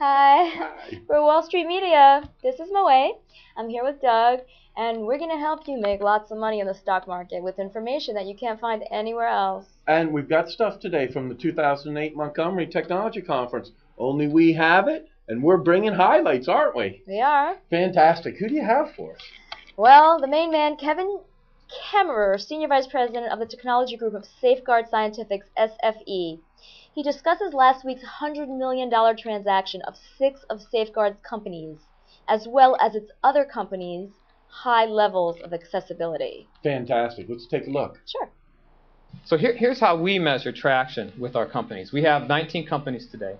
Hi. Hi. We're Wall Street Media. This is Moe. I'm here with Doug, and we're going to help you make lots of money in the stock market with information that you can't find anywhere else. And we've got stuff today from the 2008 Montgomery Technology Conference. Only we have it, and we're bringing highlights, aren't we? We are. Fantastic. Who do you have for us? Well, the main man, Kevin Kammerer, Senior Vice President of the Technology Group of Safeguard Scientific's SFE. He discusses last week's $100 million transaction of 6 of Safeguard's companies, as well as its other companies' high levels of accessibility. Fantastic. Let's take a look. Sure. So here's how we measure traction with our companies. We have 19 companies today.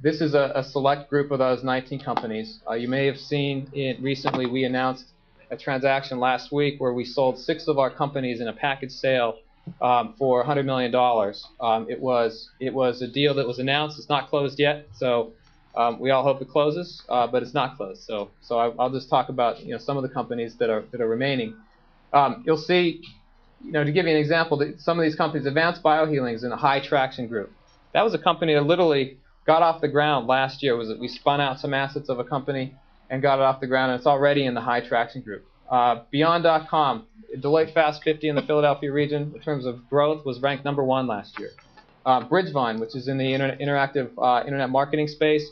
This is a select group of those 19 companies. You may have seen it recently. We announced a transaction last week where we sold 6 of our companies in a package sale for $100 million. It was a deal that was announced. It's not closed yet, so we all hope it closes, but it's not closed. So I'll just talk about some of the companies that are remaining. You'll see, to give you an example, that some of these companies, Advanced Biohealing is in a high traction group. That was a company that literally got off the ground last year. We spun out some assets of a company and got it off the ground, and it's already in the high traction group. Beyond.com, Deloitte Fast 50 in the Philadelphia region, in terms of growth, was ranked #1 last year. Bridgevine, which is in the interactive internet marketing space,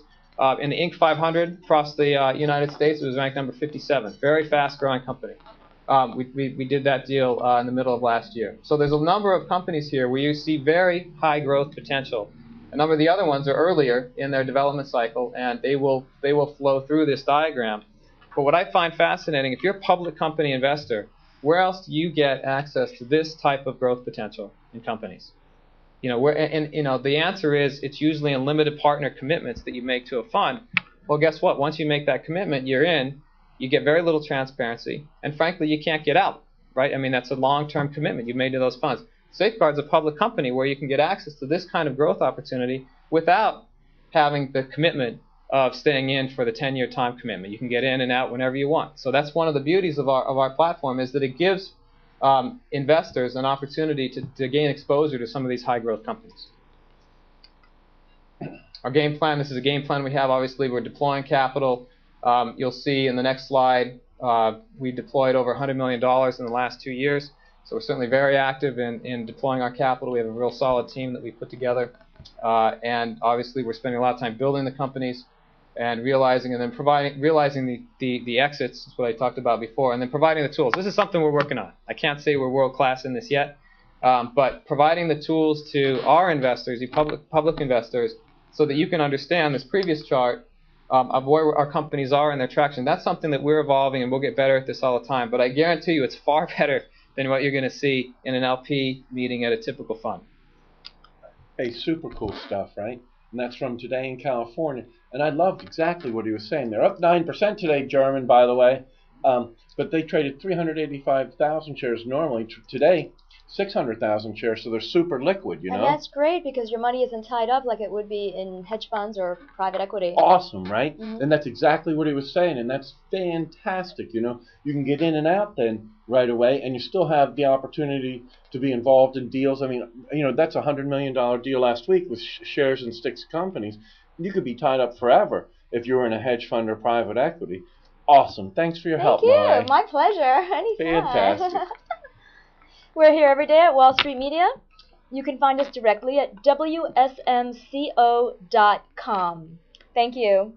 in the Inc. 500 across the United States, it was ranked number 57. Very fast-growing company. We did that deal in the middle of last year. So there's a number of companies here where you see very high growth potential. A number of the other ones are earlier in their development cycle, and they will flow through this diagram. But what I find fascinating, if you're a public company investor, where else do you get access to this type of growth potential in companies? The answer is it's usually in limited partner commitments that you make to a fund. Well, guess what? Once you make that commitment, you're in. You get very little transparency, and frankly, you can't get out, right? I mean, that's a long-term commitment you've made to those funds. Safeguard's a public company where you can get access to this kind of growth opportunity without having the commitment of staying in for the 10-year time commitment. You can get in and out whenever you want. So that's one of the beauties of our platform, is that it gives investors an opportunity to gain exposure to some of these high-growth companies. Our game plan, this is a game plan we have. Obviously, we're deploying capital. You'll see in the next slide, we deployed over $100 million in the last 2 years. So we're certainly very active in deploying our capital. We have a real solid team that we put together. And obviously, we're spending a lot of time building the companies and realizing the exits, is what I talked about before, and then providing the tools. This is something we're working on. I can't say we're world-class in this yet, but providing the tools to our investors, the public investors, so that you can understand this previous chart of where our companies are and their traction. That's something that we're evolving, and we'll get better at this all the time. But I guarantee you it's far better than what you're going to see in an LP meeting at a typical fund. Hey, super cool stuff, right? And that's from today in California. And I loved exactly what he was saying. They're up 9% today, German, by the way. But they traded 385,000 shares normally. Today, 600,000 shares, so they're super liquid, And that's great because your money isn't tied up like it would be in hedge funds or private equity. Awesome, right? Mm-hmm. And that's exactly what he was saying, and that's fantastic. You can get in and out then right away, and you still have the opportunity to be involved in deals. I mean, that's a $100 million deal last week with shares in 6 companies. You could be tied up forever if you were in a hedge fund or private equity. Awesome. Thanks for your help, Thank you. Moe. My pleasure. Anytime. Fantastic. We're here every day at Wall Street Media. You can find us directly at WSMCO.com. Thank you.